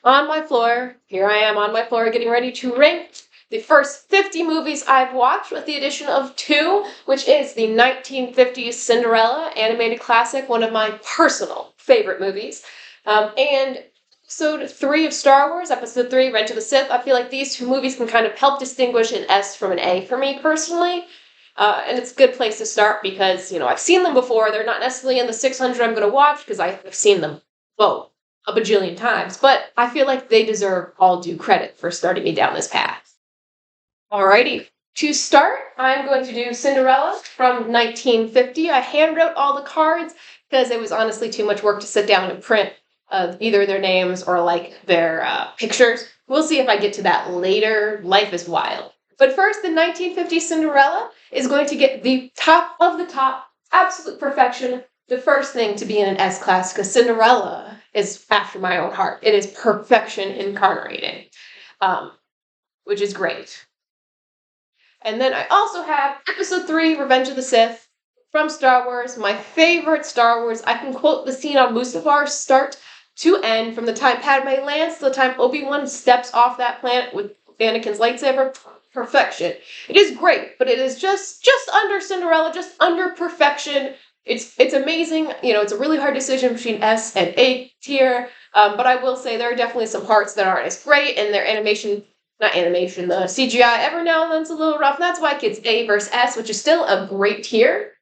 On my floor. Here I am on my floor getting ready to rank the first 50 movies I've watched with the addition of two, which is the 1950s Cinderella animated classic, one of my personal favorite movies, and episode 3 of Star Wars, episode 3, Revenge of the Sith. I feel like these two movies can kind of help distinguish an S from an A for me personally. And it's a good place to start because, I've seen them before. They're not necessarily in the 600 I'm going to watch because I've seen them both a bajillion times, but I feel like they deserve all due credit for starting me down this path. Alrighty. To start, I'm going to do Cinderella from 1950. I handwrote all the cards because it was honestly too much work to sit down and print either their names or like their pictures. We'll see if I get to that later. Life is wild. But first, the 1950 Cinderella is going to get the top of the top, absolute perfection, the first thing to be in an S class, because Cinderella is after my own heart. It is perfection incarnated, which is great. And then I also have Episode 3, Revenge of the Sith, from Star Wars, my favorite Star Wars. I can quote the scene on Mustafar start to end, from the time Padme lands to the time Obi-Wan steps off that planet with Anakin's lightsaber. Perfection. It is great, but it is just under Cinderella, just under perfection. It's amazing. It's a really hard decision between S and A tier. But I will say there are definitely some parts that aren't as great, and their animation, not animation, the CGI every now and then's a little rough. And that's why it gets A versus S, which is still a great tier.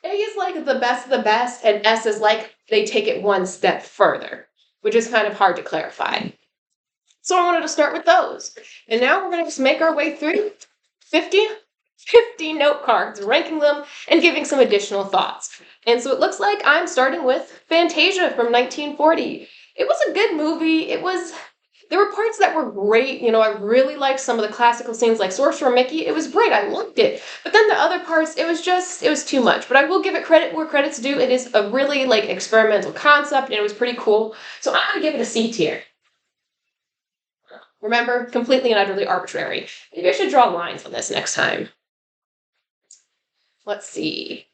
A is like the best of the best, and S is like they take it one step further, which is kind of hard to clarify. So I wanted to start with those. And now we're going to just make our way through 50 note cards, ranking them, and giving some additional thoughts. And so it looks like I'm starting with Fantasia from 1940. It was a good movie. There were parts that were great. I really liked some of the classical scenes like Sorcerer Mickey. It was great. I loved it. But then the other parts, it was too much. But I will give it credit where credit's due. It is a really experimental concept, and it was pretty cool. So I'm going to give it a C tier. Remember, completely and utterly arbitrary. Maybe I should draw lines on this next time. Let's see.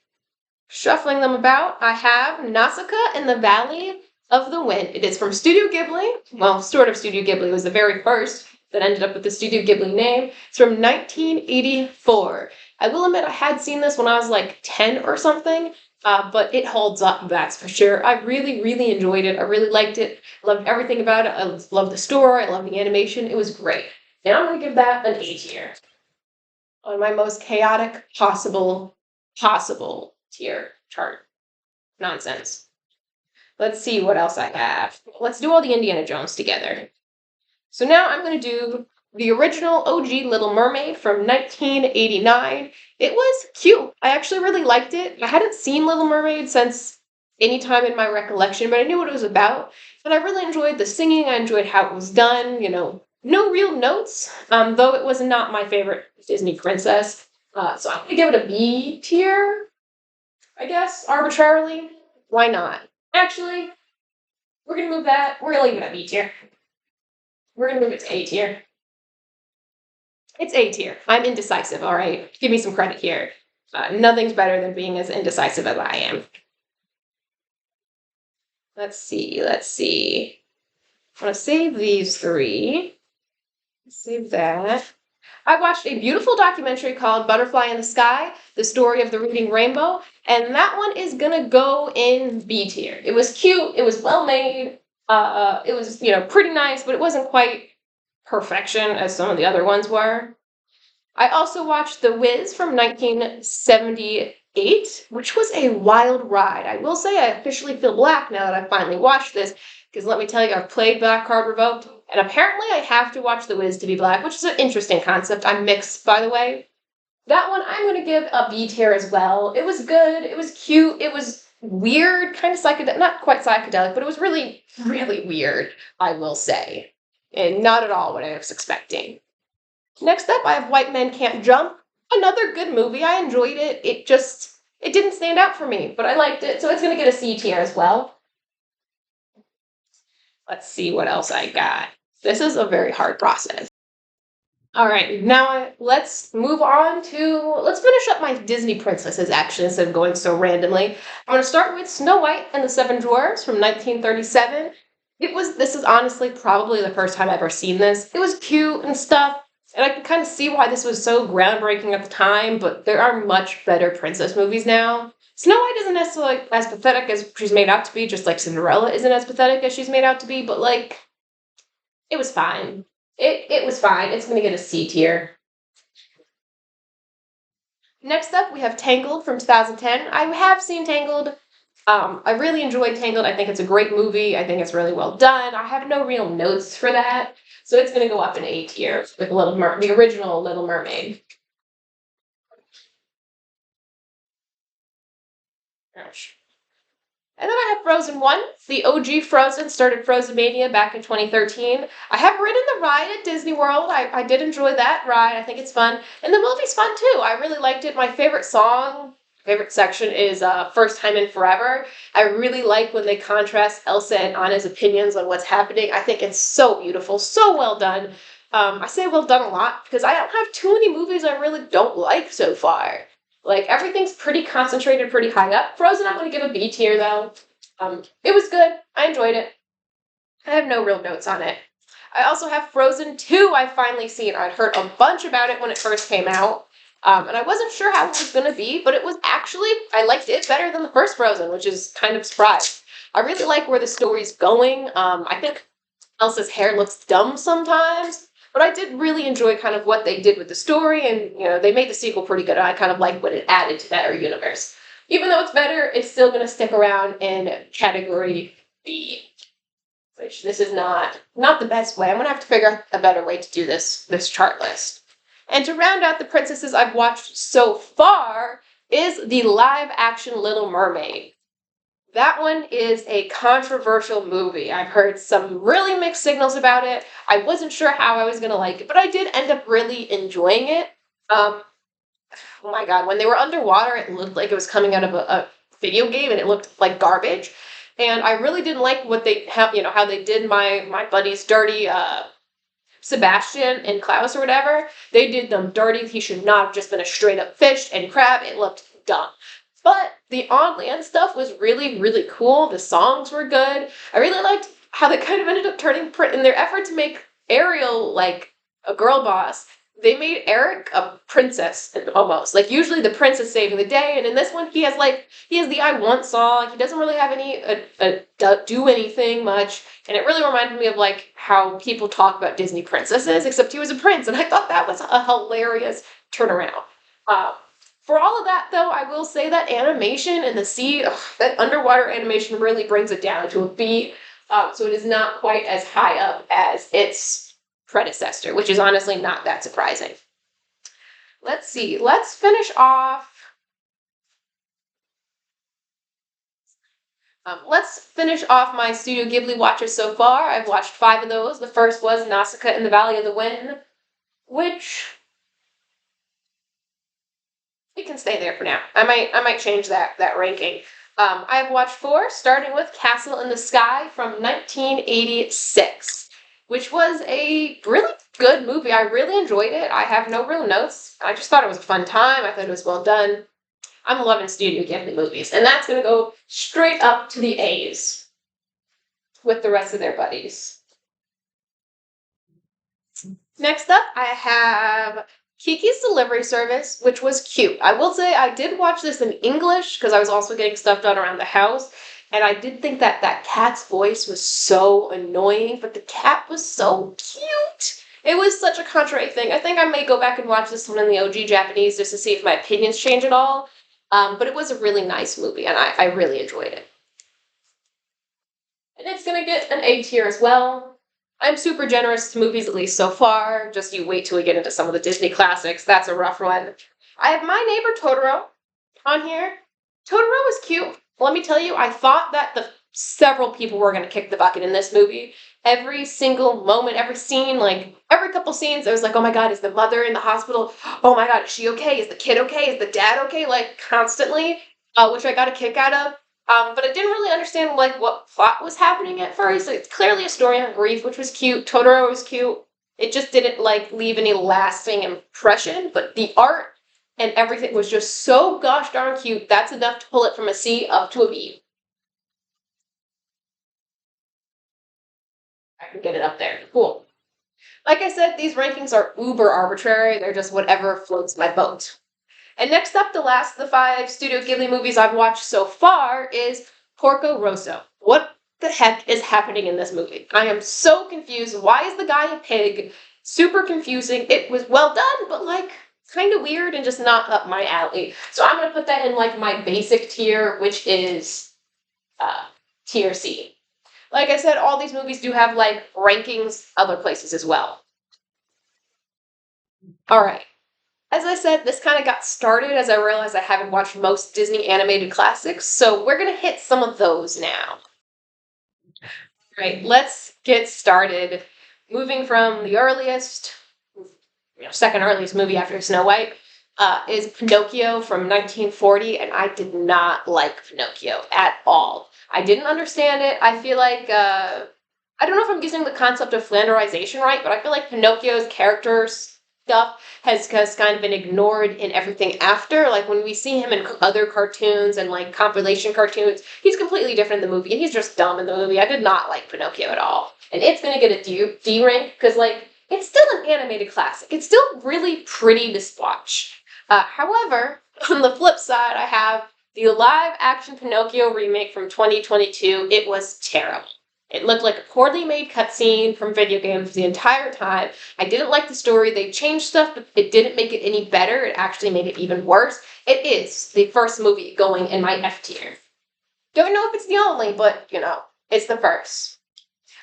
Shuffling them about, I have Nausicaa in the Valley of the Wind. It is from Studio Ghibli. Well, sort of Studio Ghibli. It was the very first that ended up with the Studio Ghibli name. It's from 1984. I will admit I had seen this when I was 10 or something, but it holds up, that's for sure. I really, really enjoyed it. I really liked it. Loved everything about it. I loved the story. I loved the animation. It was great. And I'm going to give that an A tier. On my most chaotic possible tier chart. Nonsense. Let's see what else I have. Let's do all the Indiana Jones together. So now I'm going to do the original OG Little Mermaid from 1989. It was cute. I actually really liked it. I hadn't seen Little Mermaid since any time in my recollection, but I knew what it was about. And I really enjoyed the singing. I enjoyed how it was done. No real notes, though it was not my favorite Disney princess. So I'm going to give it a B tier, I guess, arbitrarily. Why not? Actually, we're going to move that. We're going to leave it at B tier. We're going to move it to A tier. It's A tier. I'm indecisive, all right? Give me some credit here. Nothing's better than being as indecisive as I am. Let's see. I'm going to save these three. Save that. I watched a beautiful documentary called Butterfly in the Sky, The Story of the Reading Rainbow, and that one is going to go in B tier. It was cute. It was well made. It was, pretty nice, but it wasn't quite perfection as some of the other ones were. I also watched The Wiz from 1978, which was a wild ride. I will say I officially feel black now that I finally watched this, because let me tell you, I've played Black Card Revoked, and apparently I have to watch The Wiz to be black, which is an interesting concept. I'm mixed, by the way. That one I'm going to give a B tier as well. It was good. It was cute. It was weird, kind of psychedelic, not quite psychedelic, but it was really, really weird, I will say. And not at all what I was expecting. Next up, I have White Men Can't Jump. Another good movie. I enjoyed it. It didn't stand out for me, but I liked it, so it's going to get a C tier as well. Let's see what else I got. This is a very hard process. All right, now let's move on to let's finish up my Disney princesses actually instead of going so randomly. I'm going to start with Snow White and the Seven Dwarfs from 1937. This is honestly probably the first time I've ever seen this. It was cute and stuff, and I can kind of see why this was so groundbreaking at the time, but there are much better princess movies now. Snow White isn't necessarily as pathetic as she's made out to be, just like Cinderella isn't as pathetic as she's made out to be, but like it was fine. It was fine. It's gonna get a C tier. Next up, we have Tangled from 2010. I have seen Tangled. I really enjoyed Tangled. I think it's a great movie. I think it's really well done. I have no real notes for that, so it's gonna go up in A tier with the original Little Mermaid. Gosh. And then I have Frozen 1. The OG Frozen started Frozen Mania back in 2013. I have ridden the ride at Disney World. I did enjoy that ride. I think it's fun. And the movie's fun too. I really liked it. My favorite section is First Time in Forever. I really like when they contrast Elsa and Anna's opinions on what's happening. I think it's so beautiful, so well done. I say well done a lot because I don't have too many movies I really don't like so far. Like everything's pretty concentrated, pretty high up. Frozen, I'm gonna give a B tier though. It was good. I enjoyed it. I have no real notes on it. I also have Frozen 2 I finally seen. I'd heard a bunch about it when it first came out. And I wasn't sure how it was gonna be, but it was actually I liked it better than the first Frozen, which is kind of a surprise. I really like where the story's going. I think Elsa's hair looks dumb sometimes, but I did really enjoy kind of what they did with the story, and they made the sequel pretty good. And I kind of like what it added to that universe. Even though it's better, it's still going to stick around in category B, which this is not the best way. I'm going to have to figure out a better way to do this chart list. And to round out the princesses I've watched so far is the live action Little Mermaid. That one is a controversial movie. I've heard some really mixed signals about it. I wasn't sure how I was going to like it, but I did end up really enjoying it. Um, oh my god, when they were underwater, it looked like it was coming out of a video game, and it looked like garbage. And I really didn't like what how they did my buddies dirty. Sebastian and Klaus or whatever, they did them dirty. He should not have just been a straight up fish and crab. It looked dumb. But the on land stuff was really, really cool. The songs were good. I really liked how they kind of ended up turning in their effort to make Ariel like a girl boss. They made Eric a princess almost. Like usually the prince is saving the day, and in this one he has the I want song. He doesn't really have any do anything much, and it really reminded me of like how people talk about Disney princesses, except he was a prince, and I thought that was a hilarious turnaround. For all of that, though, I will say that animation in the sea, that underwater animation really brings it down to a B. So it is not quite as high up as its predecessor, which is honestly not that surprising. Let's see. Let's finish off. Let's finish off my Studio Ghibli watches so far. I've watched 5 of those. The first was Nausicaa in the Valley of the Wind, which we can stay there for now. I might change that ranking. I've watched 4, starting with Castle in the Sky from 1986, which was a really good movie. I really enjoyed it. I have no real notes. I just thought it was a fun time. I thought it was well done. I'm loving Studio Ghibli movies, and that's going to go straight up to the A's with the rest of their buddies. Next up, I have Kiki's Delivery Service, which was cute. I will say I did watch this in English because I was also getting stuff done around the house, and I did think that cat's voice was so annoying, but the cat was so cute. It was such a contrary thing. I think I may go back and watch this one in the OG Japanese just to see if my opinions change at all. But it was a really nice movie, and I really enjoyed it. And it's going to get an A tier as well. I'm super generous to movies, at least so far. Just you wait till we get into some of the Disney classics. That's a rough one. I have My Neighbor Totoro on here. Totoro was cute. Let me tell you, I thought that several people were going to kick the bucket in this movie. Every single moment, every scene, like every couple scenes, I was like, oh my god, is the mother in the hospital? Oh my god, is she okay? Is the kid okay? Is the dad okay? Like constantly, which I got a kick out of. But I didn't really understand like what plot was happening at first. Like, it's clearly a story on grief, which was cute. Totoro was cute. It just didn't like leave any lasting impression, but the art and everything was just so gosh darn cute. That's enough to pull it from a C up to a B. I can get it up there. Cool. Like I said, these rankings are uber arbitrary. They're just whatever floats my boat. And next up, the last of the 5 Studio Ghibli movies I've watched so far is Porco Rosso. What the heck is happening in this movie? I am so confused. Why is the guy a pig? Super confusing. It was well done, but like kind of weird and just not up my alley. So I'm gonna put that in like my basic tier, which is tier C. Like I said, all these movies do have like rankings other places as well. All right. As I said, this kind of got started as I realized I haven't watched most Disney animated classics, so we're gonna hit some of those now. Right, let's get started. Moving from the earliest, second earliest movie after Snow White, is Pinocchio from 1940, and I did not like Pinocchio at all. I didn't understand it. I feel like, I don't know if I'm using the concept of Flanderization right, but I feel like Pinocchio's character stuff has kind of been ignored in everything after. Like when we see him in other cartoons and like compilation cartoons, he's completely different in the movie, and he's just dumb in the movie. I did not like Pinocchio at all. And it's gonna get a D rank because like it's still an animated classic. It's still really pretty to watch. However, on the flip side, I have the live action Pinocchio remake from 2022. It was terrible. It looked like a poorly made cutscene from video games the entire time. I didn't like the story. They changed stuff, but it didn't make it any better. It actually made it even worse. It is the first movie going in my F tier. Don't know if it's the only, but it's the first.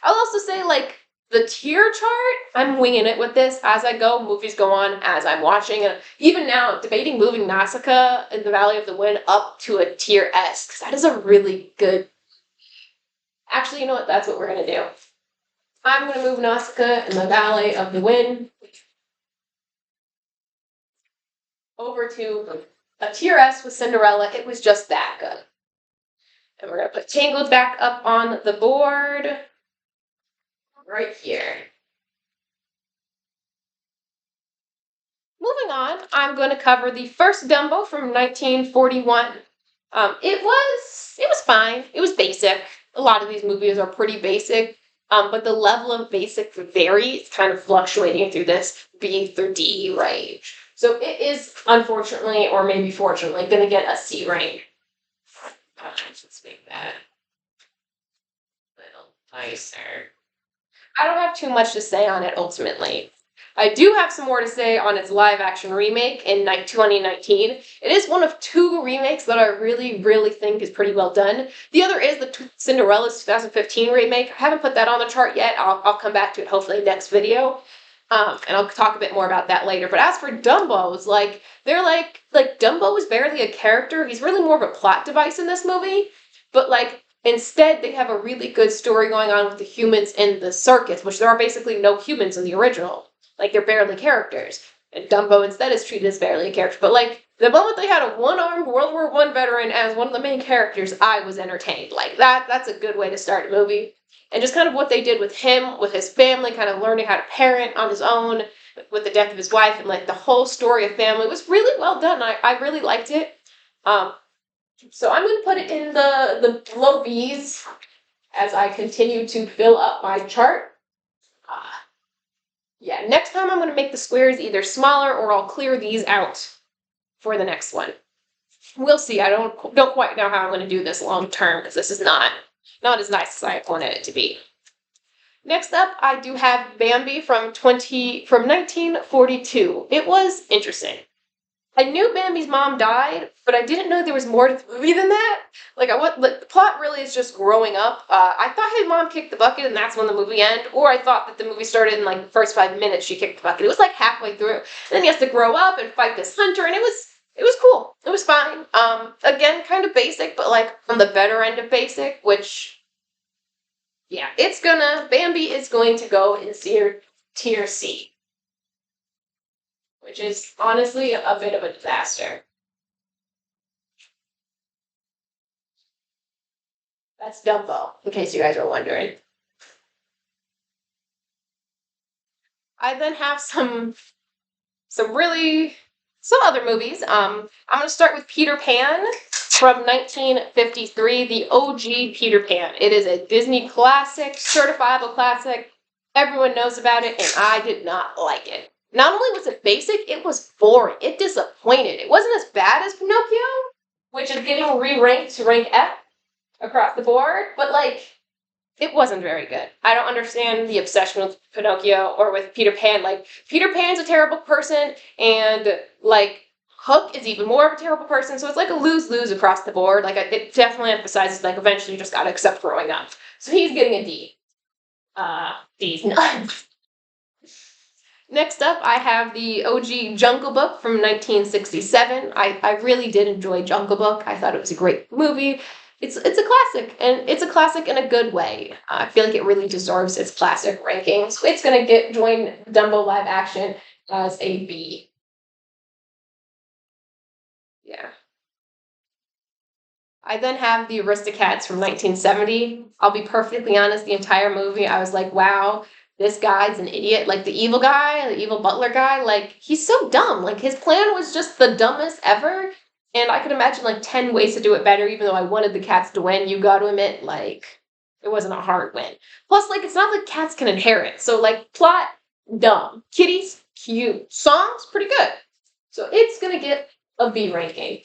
I'll also say, like, the tier chart, I'm winging it with this as I go. Movies go on as I'm watching. And even now, debating moving Nausicaa in the Valley of the Wind up to a tier S, because that is a really good. Actually, you know what? That's what we're going to do. I'm going to move Nausicaa in the Valley of the Wind over to a tier S with Cinderella. It was just that good. And we're going to put Tangled back up on the board right here. Moving on, I'm going to cover the first Dumbo from 1941. It was fine. It was basic. A lot of these movies are pretty basic, but the level of basic varies, kind of fluctuating through this B through D range. So it is, unfortunately, or maybe fortunately, going to get a C rank. Let's make that a little nicer. I don't have too much to say on it ultimately. I do have some more to say on its live action remake in 2019. It is one of 2 remakes that I really, really think is pretty well done. The other is the Cinderella's 2015 remake. I haven't put that on the chart yet. I'll come back to it hopefully next video. And I'll talk a bit more about that later. But as for Dumbo's, they're like Dumbo is barely a character. He's really more of a plot device in this movie. But instead, they have a really good story going on with the humans in the circus, which there are basically no humans in the original. They're barely characters. And Dumbo instead is treated as barely a character. But the moment they had a one-armed World War I veteran as one of the main characters, I was entertained. That's a good way to start a movie. And just kind of what they did with him, with his family, kind of learning how to parent on his own, with the death of his wife, and the whole story of family was really well done. I really liked it. So I'm going to put it in the low B's as I continue to fill up my chart. Yeah, next time I'm going to make the squares either smaller or I'll clear these out for the next one. We'll see. I don't quite know how I'm going to do this long term because this is not as nice as I wanted it to be. Next up, I do have Bambi from 1942. It was interesting. I knew Bambi's mom died, but I didn't know there was more to the movie than that. The plot really is just growing up. I thought his mom kicked the bucket and that's when the movie ended, or I thought that the movie started in the first 5 minutes she kicked the bucket. It was halfway through. And then he has to grow up and fight this hunter, and it was cool. It was fine. Again, kind of basic, but on the better end of basic, which, yeah, Bambi is going to go in tier C. Which is honestly a bit of a disaster. That's Dumbo, in case you guys are wondering. I then have some really some other movies. I'm gonna start with Peter Pan from 1953, the OG Peter Pan. It is a Disney classic, certifiable classic. Everyone knows about it, and I did not like it. Not only was it basic, it was boring. It disappointed. It wasn't as bad as Pinocchio, which is getting re-ranked to rank F across the board, but like it wasn't very good. I don't understand the obsession with Pinocchio or with Peter Pan. Like, Peter Pan's a terrible person, and, like, Hook is even more of a terrible person, so it's like a lose-lose across the board. Like, it definitely emphasizes, like, eventually you just gotta accept growing up. So he's getting a D. D's nuts. Next up, I have the OG Jungle Book from 1967. I really did enjoy Jungle Book. I thought it was a great movie. It's a classic, and it's a classic in a good way. I feel like it really deserves its classic ranking, so it's gonna get join Dumbo live action as a B. Yeah. I then have the Aristocats from 1970. I'll be perfectly honest, the entire movie, I was like, wow, this guy's an idiot. Like the evil guy, the evil butler guy, like he's so dumb. Like his plan was just the dumbest ever. And I could imagine like 10 ways to do it better, even though I wanted the cats to win. You got to admit, like, it wasn't a hard win. Plus, like, it's not like cats can inherit. So, like, plot, dumb. Kitties, cute. Songs, pretty good. So it's going to get a B ranking.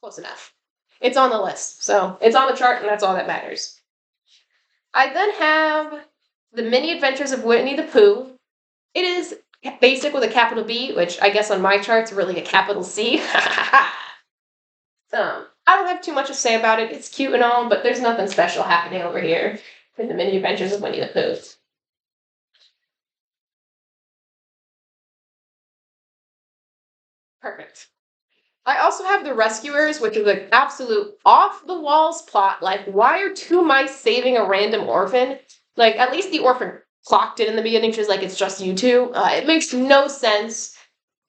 Close enough. It's on the list. So it's on the chart, and that's all that matters. I then have The Mini Adventures of Winnie the Pooh. It is basic with a capital B, which I guess on my chart's really a capital C. I don't have too much to say about it. It's cute and all, but there's nothing special happening over here in The Mini Adventures of Winnie the Pooh. Perfect. I also have The Rescuers, which is an absolute off the walls plot. Like, why are two mice saving a random orphan? Like, at least the orphan clocked it in the beginning. She's like, it's just you two. It makes no sense,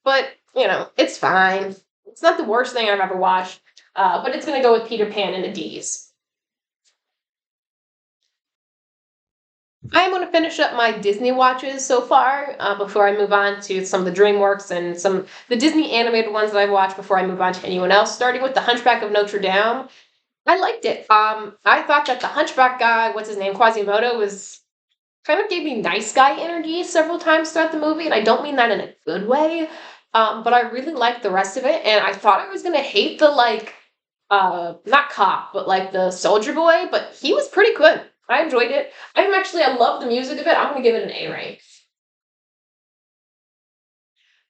but, you know, it's fine. It's not the worst thing I've ever watched, but it's going to go with Peter Pan in the D's. I'm going to finish up my Disney watches so far before I move on to some of the DreamWorks and some of the Disney animated ones that I've watched before I move on to anyone else. Starting with The Hunchback of Notre Dame, I liked it. I thought that the Hunchback guy, what's his name, Quasimodo, was kind of gave me nice guy energy several times throughout the movie, and I don't mean that in a good way. But I really liked the rest of it, and I thought I was gonna hate the like not cop, but like the soldier boy, but he was pretty good. I enjoyed it. I love the music of it. I'm gonna give it an A rank.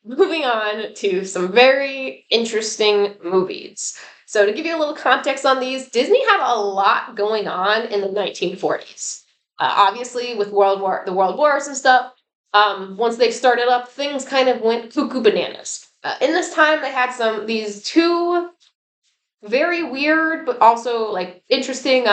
Moving on to some very interesting movies. So to give you a little context on these, Disney had a lot going on in the 1940s. Obviously, with the World Wars and stuff. Once they started up, things kind of went cuckoo bananas. In this time, they had these two very weird but also like interesting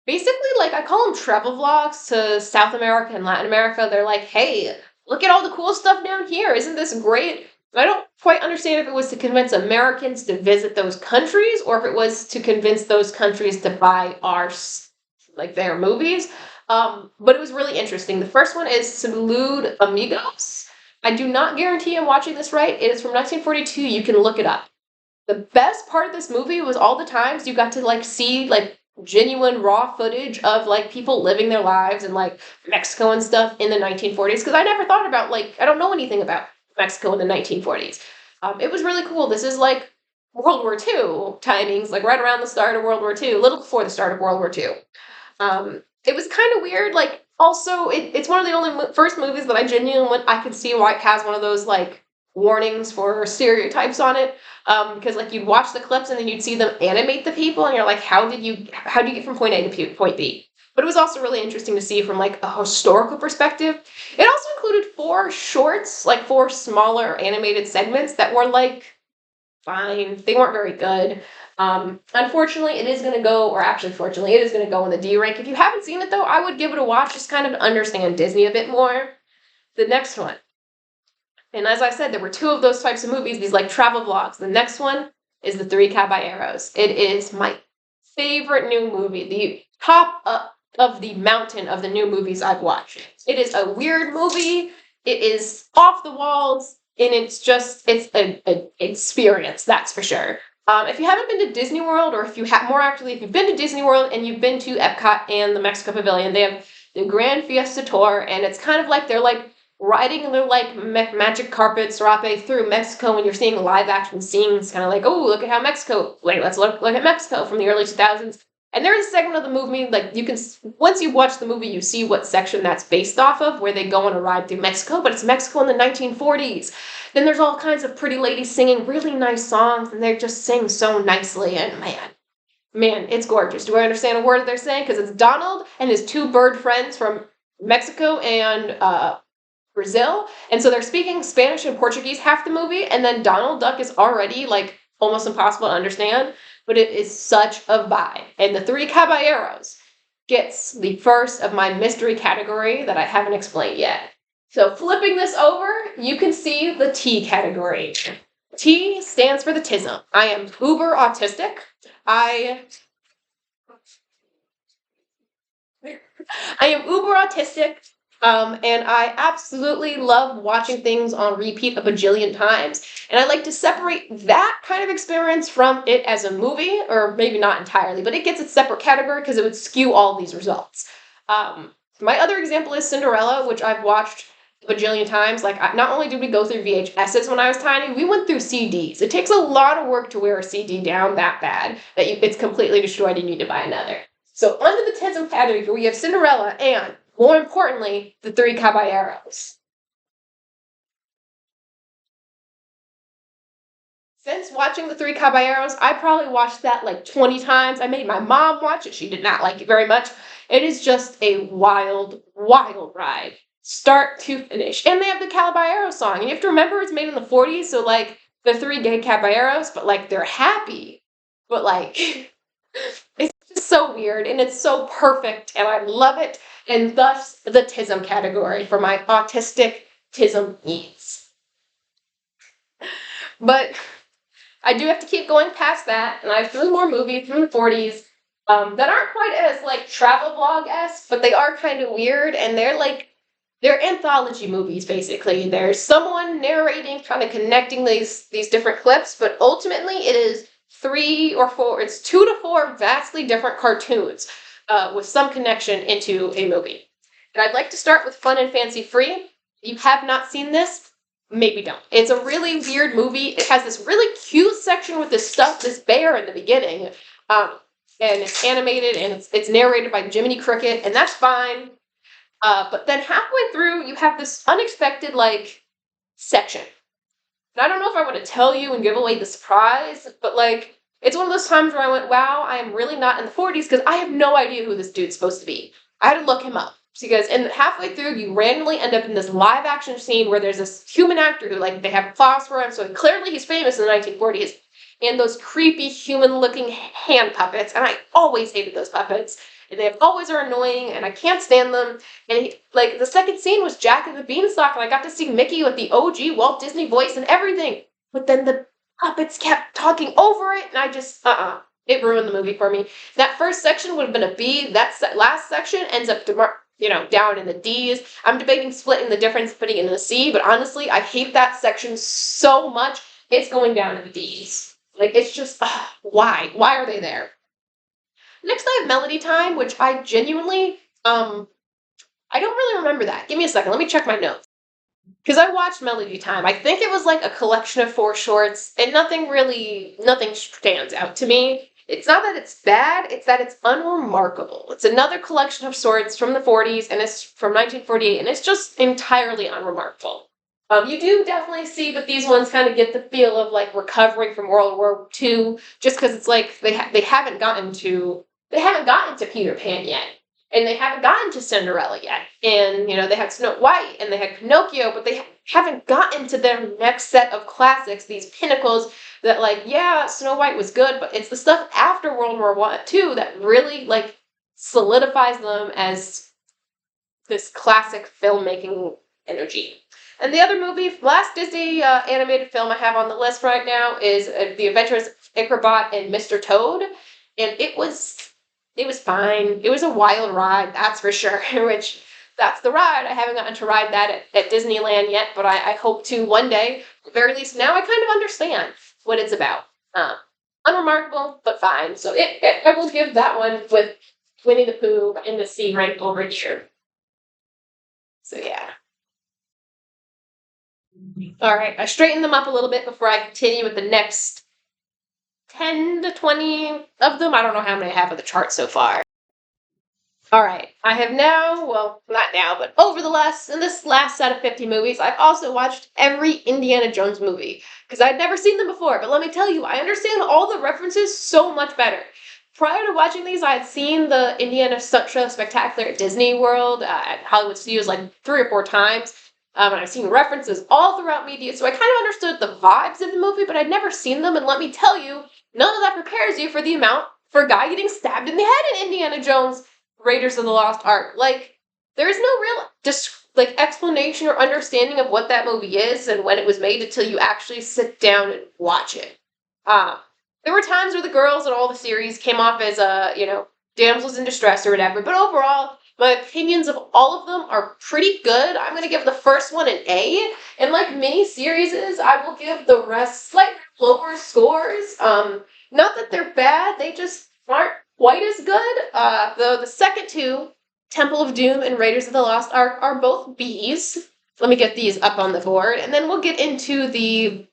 basically like I call them travel vlogs to South America and Latin America. They're like, hey, look at all the cool stuff down here. Isn't this great? I don't quite understand if it was to convince Americans to visit those countries or if it was to convince those countries to buy like their movies. But it was really interesting. The first one is Salud Amigos. I do not guarantee I'm watching this right. It is from 1942. You can look it up. The best part of this movie was all the times you got to like see like genuine raw footage of like people living their lives in like Mexico and stuff in the 1940s because I never thought about like I don't know anything about Mexico in the 1940s. It was really cool. This is like World War II timings, like right around the start of World War II, a little before the start of World War II. It was kind of weird. Like also, it's one of the only first movies that I genuinely I could see why it has one of those like warnings for stereotypes on it because like you'd watch the clips and then you'd see them animate the people and you're like how do you get from point A to point B, but it was also really interesting to see from like a historical perspective. It also included four shorts, like four smaller animated segments that were like fine, they weren't very good. Unfortunately it is going to go, or actually fortunately it is going to go in the D rank. If you haven't seen it though, I would give it a watch just kind of to understand Disney a bit more. The next one, and as I said, there were two of those types of movies, these like travel vlogs. The next one is The Three Caballeros. It is my favorite new movie. The top of the mountain of the new movies I've watched. It is a weird movie. It is off the walls, and it's an experience, that's for sure. If you haven't been to Disney World, or if you have more actually, if you've been to Disney World and you've been to Epcot and the Mexico Pavilion, they have the Grand Fiesta Tour, and it's kind of like they're like riding their like magic carpet serape through Mexico, and you're seeing live action scenes, kind of like, oh, look at how Mexico. Wait, let's look at Mexico from the early 2000s. And there is a segment of the movie, like you can, once you watch the movie, you see what section that's based off of, where they go on a ride through Mexico, but it's Mexico in the 1940s. Then there's all kinds of pretty ladies singing really nice songs, and they just sing so nicely, and man, it's gorgeous. Do I understand a word they're saying? Because it's Donald and his two bird friends from Mexico and Brazil, and so they're speaking Spanish and Portuguese half the movie, and then Donald Duck is already like almost impossible to understand, but it is such a vibe. And the Three Caballeros gets the first of my mystery category that I haven't explained yet. So flipping this over, you can see the T category. T stands for the TISM. I am uber autistic. I am uber autistic. And I absolutely love watching things on repeat a bajillion times. And I like to separate that kind of experience from it as a movie, or maybe not entirely, but it gets its separate category because it would skew all these results. My other example is Cinderella, which I've watched a bajillion times. Like, not only did we go through VHSs when I was tiny, we went through CDs. It takes a lot of work to wear a CD down that bad that it's completely destroyed and you need to buy another. So under the TISM category, we have Cinderella and, more importantly, the Three Caballeros. Since watching the Three Caballeros, I probably watched that like 20 times. I made my mom watch it. She did not like it very much. It is just a wild, wild ride, start to finish. And they have the Caballero song. And you have to remember it's made in the 40s, so like the three gay caballeros, but like they're happy. But like, it's just so weird and it's so perfect and I love it. And thus the TISM category for my autistic TISM needs. But I do have to keep going past that, and I have three more movies from the 40s that aren't quite as like travel vlog-esque, but they are kind of weird, and they're anthology movies basically. There's someone narrating, kind of connecting these different clips, but ultimately it is it's 2 to 4 vastly different cartoons with some connection into a movie. And I'd like to start with Fun and Fancy Free. If you have not seen this, maybe don't. It's a really weird movie. It has this really cute section with this bear in the beginning, and it's animated and it's narrated by Jiminy Cricket, and that's fine. But then halfway through, you have this unexpected like section. And I don't know if I want to tell you and give away the surprise, but like it's one of those times where I went, "Wow, I am really not in the 40s," because I have no idea who this dude's supposed to be. I had to look him up. Because halfway through, you randomly end up in this live action scene where there's this human actor who, like, they have applause for him, so clearly he's famous in the 1940s, and those creepy human-looking hand puppets, and I always hated those puppets, and they always are annoying, and I can't stand them, and the second scene was Jack and the Beanstalk, and I got to see Mickey with the OG Walt Disney voice and everything, but then the puppets kept talking over it, and I just, it ruined the movie for me. That first section would have been a B, that last section ends up down in the D's. I'm debating splitting the difference, putting it in the C, but honestly, I hate that section so much, it's going down in the D's. Like, it's just, why? Why are they there? Next, I have Melody Time, which I genuinely, I don't really remember that. Give me a second, let me check my notes. Because I watched Melody Time. I think it was like a collection of 4 shorts, and nothing stands out to me. It's not that it's bad, it's that it's unremarkable. It's another collection of sorts from the 40s, and it's from 1948, and it's just entirely unremarkable. You do definitely see that these ones kind of get the feel of like recovering from World War II, just because it's like they haven't gotten to Peter Pan yet, and they haven't gotten to Cinderella yet, and they had Snow White and they had Pinocchio, but they haven't gotten to their next set of classics, these pinnacles that, like, yeah, Snow White was good, but it's the stuff after World War II that really, like, solidifies them as this classic filmmaking energy. And the other movie, last Disney animated film I have on the list right now is The Adventures of Ichabod and Mr. Toad, and it was It was fine. It was a wild ride, that's for sure. Which that's the ride. I haven't gotten to ride that at Disneyland yet, but I hope to one day. At the very least, now I kind of understand what it's about. Um, Unremarkable, but fine. So I will give that one with Winnie the Pooh in the sea ranked over here. So yeah. All right, I straightened them up a little bit before I continue with the next 10 to 20 of them. I don't know how many I have on the chart so far. All right, I have now, well, not now, but in this last set of 50 movies, I've also watched every Indiana Jones movie because I'd never seen them before. But let me tell you, I understand all the references so much better. Prior to watching these, I had seen the Indiana Stunt Show Spectacular at Disney World at Hollywood Studios like 3 or 4 times. And I've seen references all throughout media, so I kind of understood the vibes of the movie, but I'd never seen them. And let me tell you, none of that prepares you for the amount for a guy getting stabbed in the head in Indiana Jones Raiders of the Lost Ark. Like, there's no real explanation or understanding of what that movie is and when it was made until you actually sit down and watch it. There were times where the girls in all the series came off as damsels in distress or whatever, but overall, my opinions of all of them are pretty good. I'm gonna give the first one an A, and like mini series, I will give the rest slightly lower scores. Not that they're bad, they just aren't quite as good. Though the second two, Temple of Doom and Raiders of the Lost Ark, are both B's. Let me get these up on the board, and then we'll get into the,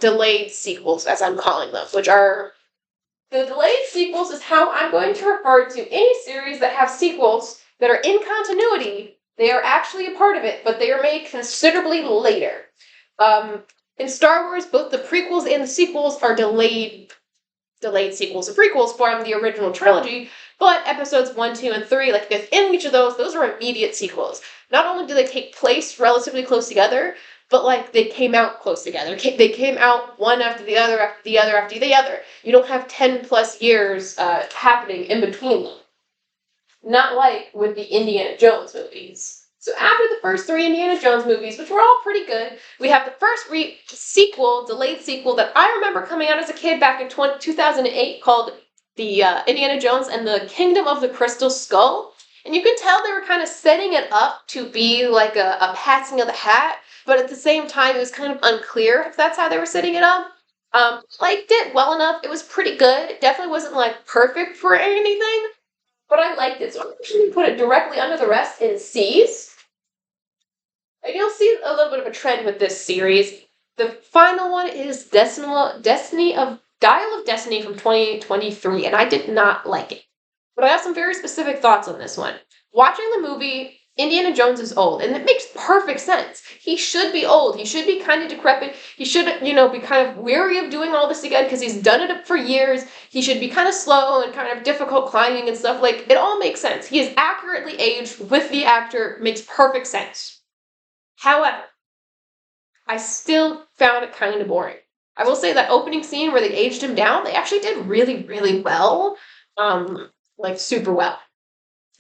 delayed sequels, as I'm calling them, which are the delayed sequels is how I'm going to refer to any series that have sequels that are in continuity. They are actually a part of it, but they are made considerably later. In Star Wars, both the prequels and the sequels are delayed sequels and prequels from the original trilogy, but episodes 1, 2, and 3, like within each of those are immediate sequels. Not only do they take place relatively close together, but like they came out close together. They came out one after the other, after the other, after the other. You don't have 10 plus years happening in between them. Not like with the Indiana Jones movies. So after the first 3 Indiana Jones movies, which were all pretty good, we have the first delayed sequel that I remember coming out as a kid back in 2008 called the Indiana Jones and the Kingdom of the Crystal Skull. And you could tell they were kind of setting it up to be like a passing of the hat, but at the same time, it was kind of unclear if that's how they were setting it up. Liked it well enough. It was pretty good. It definitely wasn't like perfect for anything, but I liked it. So I'm actually put it directly under the rest in C's. And you'll see a little bit of a trend with this series. The final one is Dial of Destiny from 2023, and I did not like it. But I have some very specific thoughts on this one. Watching the movie, Indiana Jones is old, and it makes perfect sense. He should be old. He should be kind of decrepit. He should, be kind of weary of doing all this again because he's done it for years. He should be kind of slow and kind of difficult climbing and stuff. Like, it all makes sense. He is accurately aged with the actor. Makes perfect sense. However, I still found it kind of boring. I will say that opening scene where they aged him down, they actually did really, really well. Super well.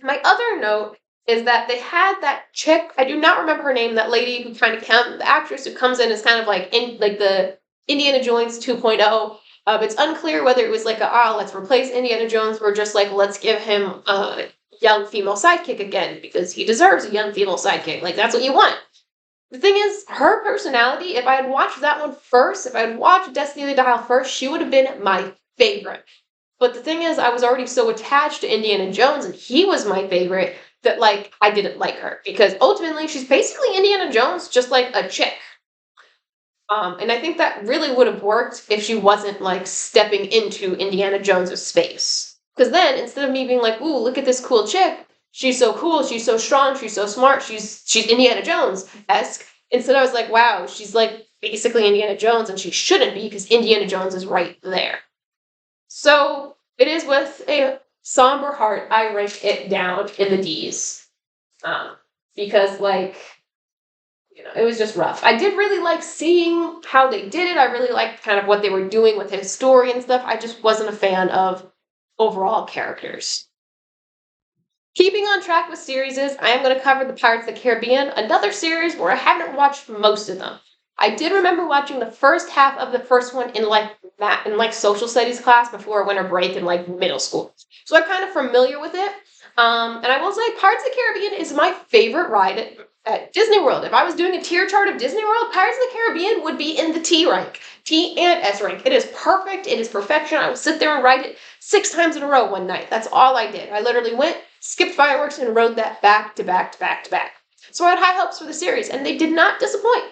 My other note is that they had that chick, I do not remember her name, that lady who kind of the actress who comes in as kind of like in like the Indiana Jones 2.0. It's unclear whether it was like let's replace Indiana Jones or just like let's give him a young female sidekick again because he deserves a young female sidekick. Like that's what you want. The thing is, her personality, if I had watched that one first, if I had watched Destiny of the Dial first, she would have been my favorite. But the thing is, I was already so attached to Indiana Jones and he was my favorite that I didn't like her because ultimately she's basically Indiana Jones, just like a chick. And I think that really would have worked if she wasn't stepping into Indiana Jones' space. Because then instead of me being like, ooh, look at this cool chick, she's so cool, she's so strong, she's so smart, she's Indiana Jones-esque. Instead I was like, wow, she's basically Indiana Jones and she shouldn't be because Indiana Jones is right there. So it is with a somber heart, I rank it down in the D's. Because, it was just rough. I did really like seeing how they did it. I really liked kind of what they were doing with his story and stuff. I just wasn't a fan of overall characters. Keeping on track with series, I am going to cover the Pirates of the Caribbean, another series where I haven't watched most of them. I did remember watching the first half of the first one in like social studies class before winter break in like middle school. So I'm kind of familiar with it. And I will say Pirates of the Caribbean is my favorite ride at Disney World. If I was doing a tier chart of Disney World, Pirates of the Caribbean would be in the T rank. T and S rank. It is perfect. It is perfection. I would sit there and ride it 6 times in a row one night. That's all I did. I literally went, skipped fireworks, and rode that back to back to back to back. So I had high hopes for the series, and they did not disappoint.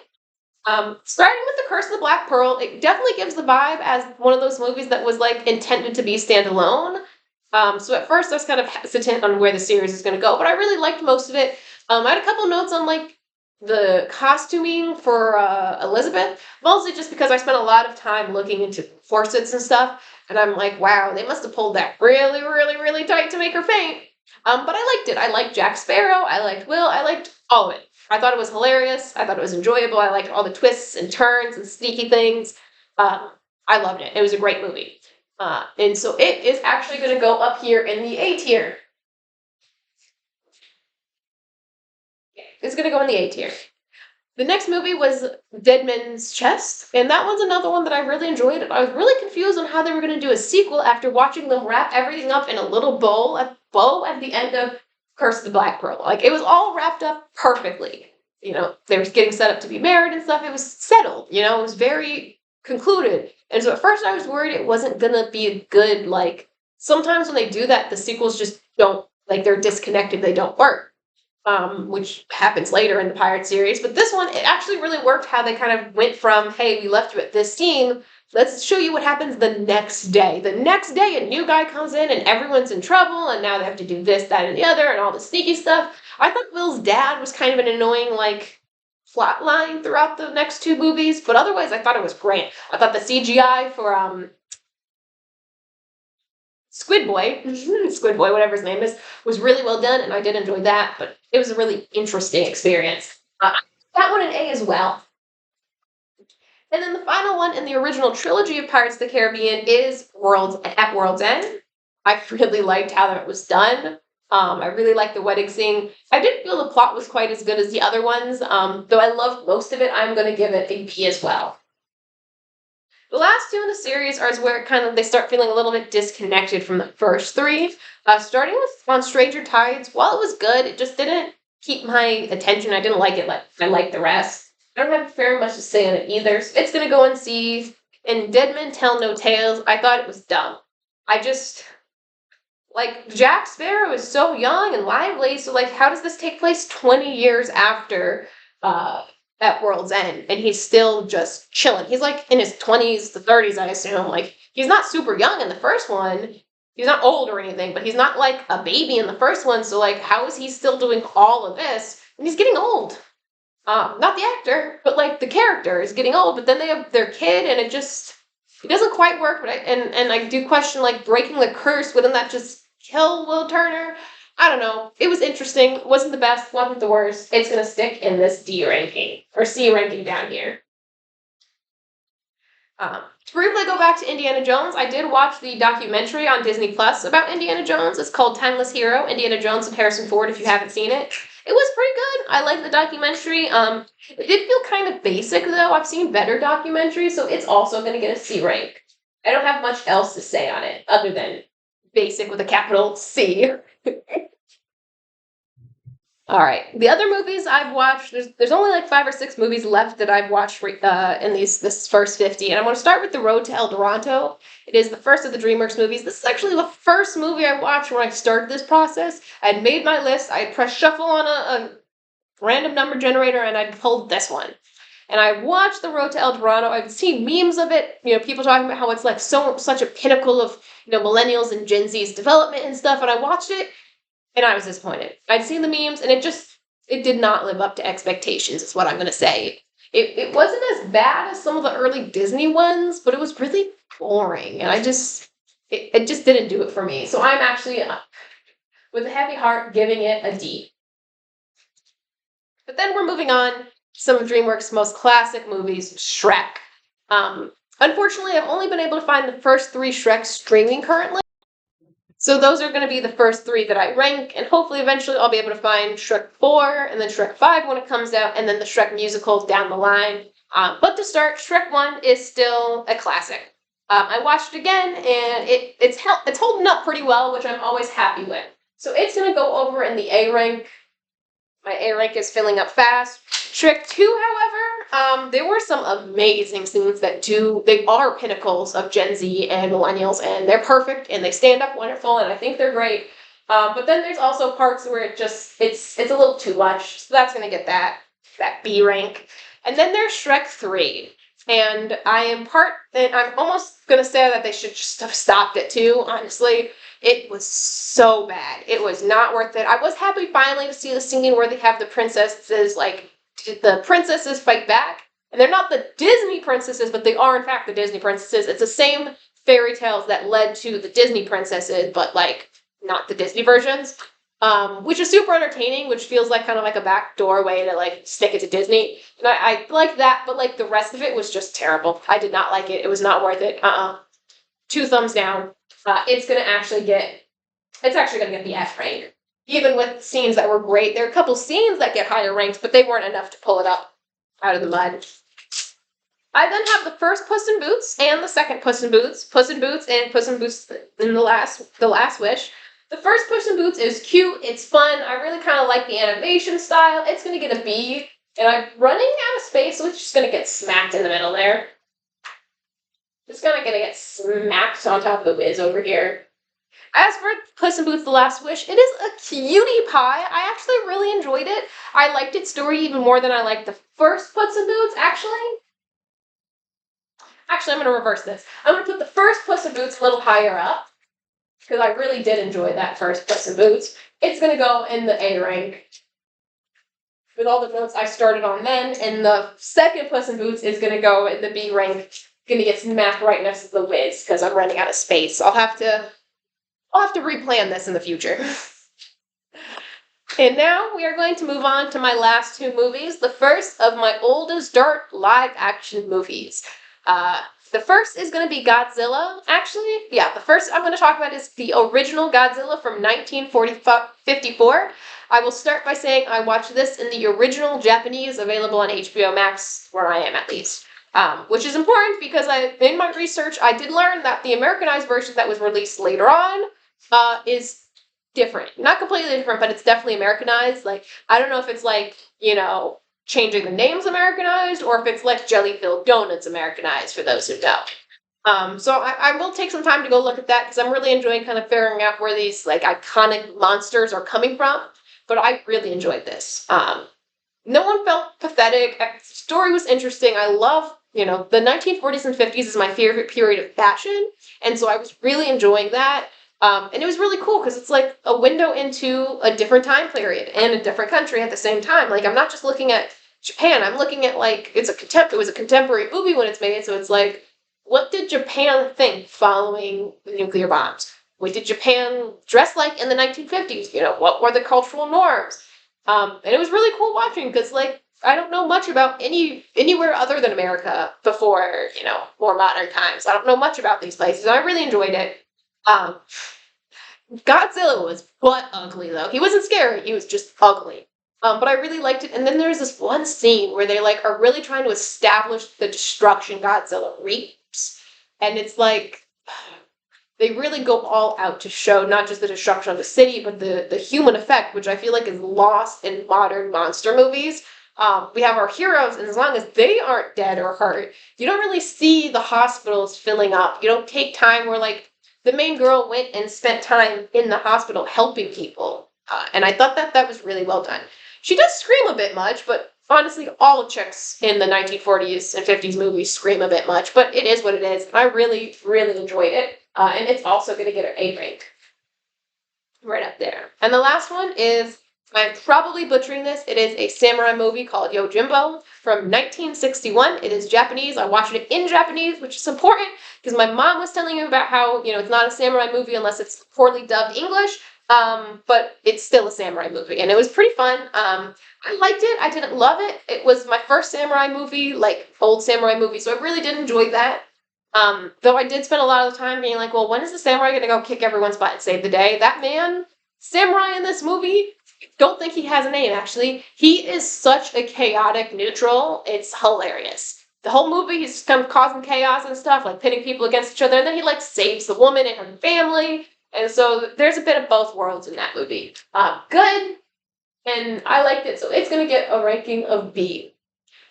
Starting with The Curse of the Black Pearl, it definitely gives the vibe as one of those movies that was like intended to be standalone. So at first I was kind of hesitant on where the series is going to go, but I really liked most of it. I had a couple notes on like the costuming for Elizabeth, mostly just because I spent a lot of time looking into corsets and stuff, and I'm like, wow, they must have pulled that really, really, really tight to make her faint. But I liked it. I liked Jack Sparrow. I liked Will. I liked all of it. I thought it was hilarious. I thought it was enjoyable. I liked all the twists and turns and sneaky things. I loved it. It was a great movie. And so it is actually going to go up here in the A tier. It's going to go in the A tier. The next movie was Dead Man's Chest, and that one's another one that I really enjoyed. I was really confused on how they were going to do a sequel after watching them wrap everything up in a little bow at the end of Curse of the Black Pearl. Like, it was all wrapped up perfectly. You know, they were getting set up to be married and stuff. It was settled, you know, it was very concluded. And so at first I was worried it wasn't going to be a good, like, sometimes when they do that, the sequels just don't, like, they're disconnected, they don't work. Which happens later in the Pirate series. But this one, it actually really worked how they kind of went from, hey, we left you at this scene, let's show you what happens the next day. The next day, a new guy comes in and everyone's in trouble, and now they have to do this, that, and the other, and all the sneaky stuff. I thought Will's dad was kind of an annoying, like, plot line throughout the next two movies, but otherwise I thought it was great. I thought the CGI for Squid Boy, whatever his name is, was really well done, and I did enjoy that, but it was a really interesting experience. That one an A as well. And then the final one in the original trilogy of Pirates of the Caribbean is World's End. I really liked how that was done. I really liked the wedding scene. I didn't feel the plot was quite as good as the other ones, though I loved most of it. I'm going to give it a B as well. The last two in the series are where it kind of they start feeling a little bit disconnected from the first three. Starting with On Stranger Tides, while it was good, it just didn't keep my attention. I didn't like it like I liked the rest. I don't have very much to say on it either. So it's gonna go in C. And Dead Men Tell No Tales, I thought it was dumb. I just like Jack Sparrow is so young and lively, so like how does this take place 20 years after at World's End, and he's still just chilling. He's like in his 20s to 30s, I assume. Like, he's not super young in the first one. He's not old or anything, but he's not like a baby in the first one. So, like, how is he still doing all of this? And he's getting old. Not the actor, but like the character is getting old. But then they have their kid, and it doesn't quite work. But I do question like breaking the curse. Wouldn't that just kill Will Turner? I don't know. It was interesting. Wasn't the best. Wasn't the worst. It's going to stick in this D ranking. Or C ranking down here. To briefly go back to Indiana Jones, I did watch the documentary on Disney Plus about Indiana Jones. It's called Timeless Hero, Indiana Jones and Harrison Ford, if you haven't seen it. It was pretty good. I liked the documentary. It did feel kind of basic, though. I've seen better documentaries, so it's also going to get a C rank. I don't have much else to say on it, other than basic with a capital C. All right. The other movies I've watched, there's only like 5 or 6 movies left that I've watched in this first 50, and I'm going to start with The Road to El Dorado. It is the first of the DreamWorks movies. This is actually the first movie I watched when I started this process. I had made my list. I had pressed shuffle on a random number generator, and I pulled this one. And I watched The Road to El Dorado. I've seen memes of it, people talking about how it's like such a pinnacle of millennials and Gen Z's development and stuff. And I watched it, and I was disappointed. I'd seen the memes, and it did not live up to expectations, is what I'm going to say. It wasn't as bad as some of the early Disney ones, but it was really boring, and it just didn't do it for me. So I'm actually, with a heavy heart, giving it a D. But then we're moving on to some of DreamWorks' most classic movies, Shrek. Unfortunately, I've only been able to find the first 3 Shreks streaming currently. So those are going to be the first 3 that I rank, and hopefully eventually I'll be able to find Shrek 4 and then Shrek 5 when it comes out, and then the Shrek musical down the line. But to start, Shrek 1 is still a classic. I watched it again, and it's holding up pretty well, which I'm always happy with. So it's going to go over in the A rank. My A rank is filling up fast. Shrek 2, however, there were some amazing scenes they are pinnacles of Gen Z and millennials, and they're perfect, and they stand up wonderful, and I think they're great. But then there's also parts where it's a little too much, so that's gonna get that B rank. And then there's Shrek 3. And I'm almost gonna say that they should just have stopped it too, honestly. It was so bad. It was not worth it. I was happy finally to see the scene where they have the princesses fight back. And they're not the Disney princesses, but they are in fact the Disney princesses. It's the same fairy tales that led to the Disney princesses, but like not the Disney versions. Which is super entertaining, which feels like kind of like a backdoor way to like stick it to Disney. And I like that, but like the rest of it was just terrible. I did not like it. It was not worth it. 2 thumbs down. It's actually gonna get the F rank. Even with scenes that were great, there are a couple scenes that get higher ranks, but they weren't enough to pull it up out of the mud. I then have the first Puss in Boots and the second Puss in Boots. Puss in Boots and Puss in Boots in the Last Wish. The first Puss in Boots is cute, it's fun, I really kind of like the animation style. It's gonna get a B, and I'm running out of space, so it's just gonna get smacked in the middle there. It's gonna get smacked on top of the whiz over here. As for Puss in Boots The Last Wish, it is a cutie pie. I actually really enjoyed it. I liked its story even more than I liked the first Puss in Boots, actually. Actually, I'm gonna reverse this. I'm gonna put the first Puss in Boots a little higher up, because I really did enjoy that first Puss in Boots. It's going to go in the A rank. With all the notes I started on then, and the second Puss in Boots is going to go in the B rank. Going to get smacked right next to the Wiz, because I'm running out of space. I'll have to replan this in the future. And now we are going to move on to my last 2 movies. The first of my oldest dark live-action movies. The first is going to be Godzilla, actually. Yeah, the first I'm going to talk about is the original Godzilla from 1954. I will start by saying I watched this in the original Japanese, available on HBO Max, where I am at least. Which is important because in my research, I did learn that the Americanized version that was released later on is different. Not completely different, but it's definitely Americanized. Like, I don't know if it's like, changing the names Americanized, or if it's like jelly-filled donuts Americanized, for those who know. So I will take some time to go look at that, because I'm really enjoying kind of figuring out where these like iconic monsters are coming from. But I really enjoyed this. No one felt pathetic. The story was interesting. I love, the 1940s and 50s is my favorite period of fashion, and so I was really enjoying that. And it was really cool because it's like a window into a different time period and a different country at the same time. Like, I'm not just looking at Japan. I'm looking at like it was a contemporary movie when it's made. So it's like, what did Japan think following the nuclear bombs? What did Japan dress like in the 1950s? What were the cultural norms? And it was really cool watching, because like I don't know much about anywhere other than America before more modern times. I don't know much about these places. And I really enjoyed it. Godzilla was butt ugly, though. He wasn't scary, he was just ugly. But I really liked it. And then there's this one scene where they like are really trying to establish the destruction Godzilla reaps. And it's like they really go all out to show not just the destruction of the city, but the human effect, which I feel like is lost in modern monster movies. We have our heroes, and as long as they aren't dead or hurt, you don't really see the hospitals filling up. You don't take time where like the main girl went and spent time in the hospital helping people. And I thought that was really well done. She does scream a bit much, but honestly, all chicks in the 1940s and 50s movies scream a bit much, but it is what it is. I really, really enjoyed it. And it's also going to get an A rank. Right up there. And the last one is, I'm probably butchering this, it is a samurai movie called Yojimbo from 1961. It is Japanese. I watched it in Japanese, which is important because my mom was telling me about how, it's not a samurai movie unless it's poorly dubbed English, but it's still a samurai movie, and it was pretty fun. I liked it. I didn't love it. It was my first samurai movie, like old samurai movie, so I really did enjoy that. Though I did spend a lot of the time being like, well, when is the samurai going to go kick everyone's butt and save the day? That man, samurai in this movie, don't think he has a name, actually. He is such a chaotic neutral. It's hilarious. the whole movie he's kind of causing chaos and stuff, like pitting people against each other, and then he like saves the woman and her family. And so there's a bit of both worlds in that movie. Good, and I liked it, so it's gonna get a ranking of B.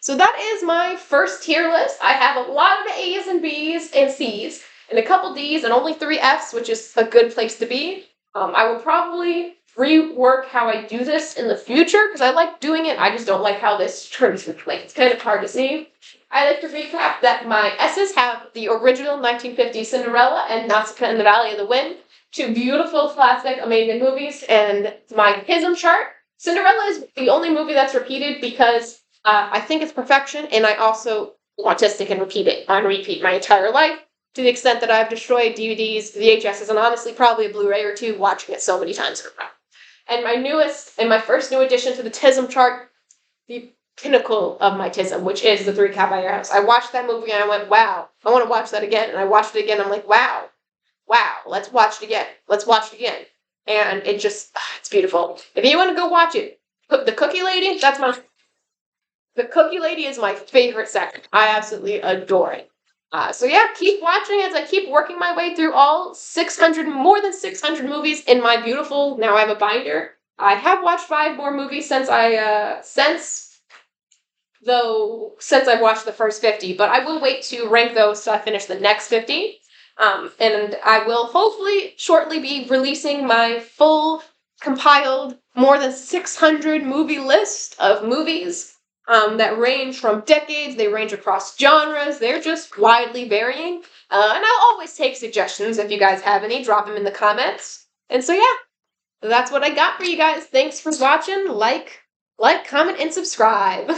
So that is my first tier list. I have a lot of A's and B's and C's, and a couple D's and only 3 F's, which is a good place to be. I will probably rework how I do this in the future, because I like doing it, I just don't like how this turns out. Like, it's kind of hard to see. I like to recap that my S's have the original 1950 Cinderella and Nausicaa in the Valley of the Wind, 2 beautiful, classic, amazing movies, and my Tism chart. Cinderella is the only movie that's repeated because I think it's perfection, and I also want to stick and repeat it on repeat my entire life, to the extent that I've destroyed DVDs, VHSs, and honestly probably a Blu-ray or 2, watching it so many times in a row. And my newest, and my first new addition to the Tism chart, the pinnacle of my Tism, which is The Three Caballeros. I watched that movie and I went, wow, I want to watch that again. And I watched it again, I'm like, wow, let's watch it again. Let's watch it again. And it just, it's beautiful. If you want to go watch it, The Cookie Lady, The Cookie Lady is my favorite section. I absolutely adore it. So yeah, keep watching as I keep working my way through all more than 600 movies in my beautiful, now I have a binder. I have watched 5 more movies since I've watched the first 50, but I will wait to rank those till I finish the next 50. And I will hopefully shortly be releasing my full compiled more than 600 movie list of movies that range from decades, they range across genres, they're just widely varying. And I'll always take suggestions if you guys have any, drop them in the comments. And so yeah, that's what I got for you guys. Thanks for watching. Like, comment, and subscribe.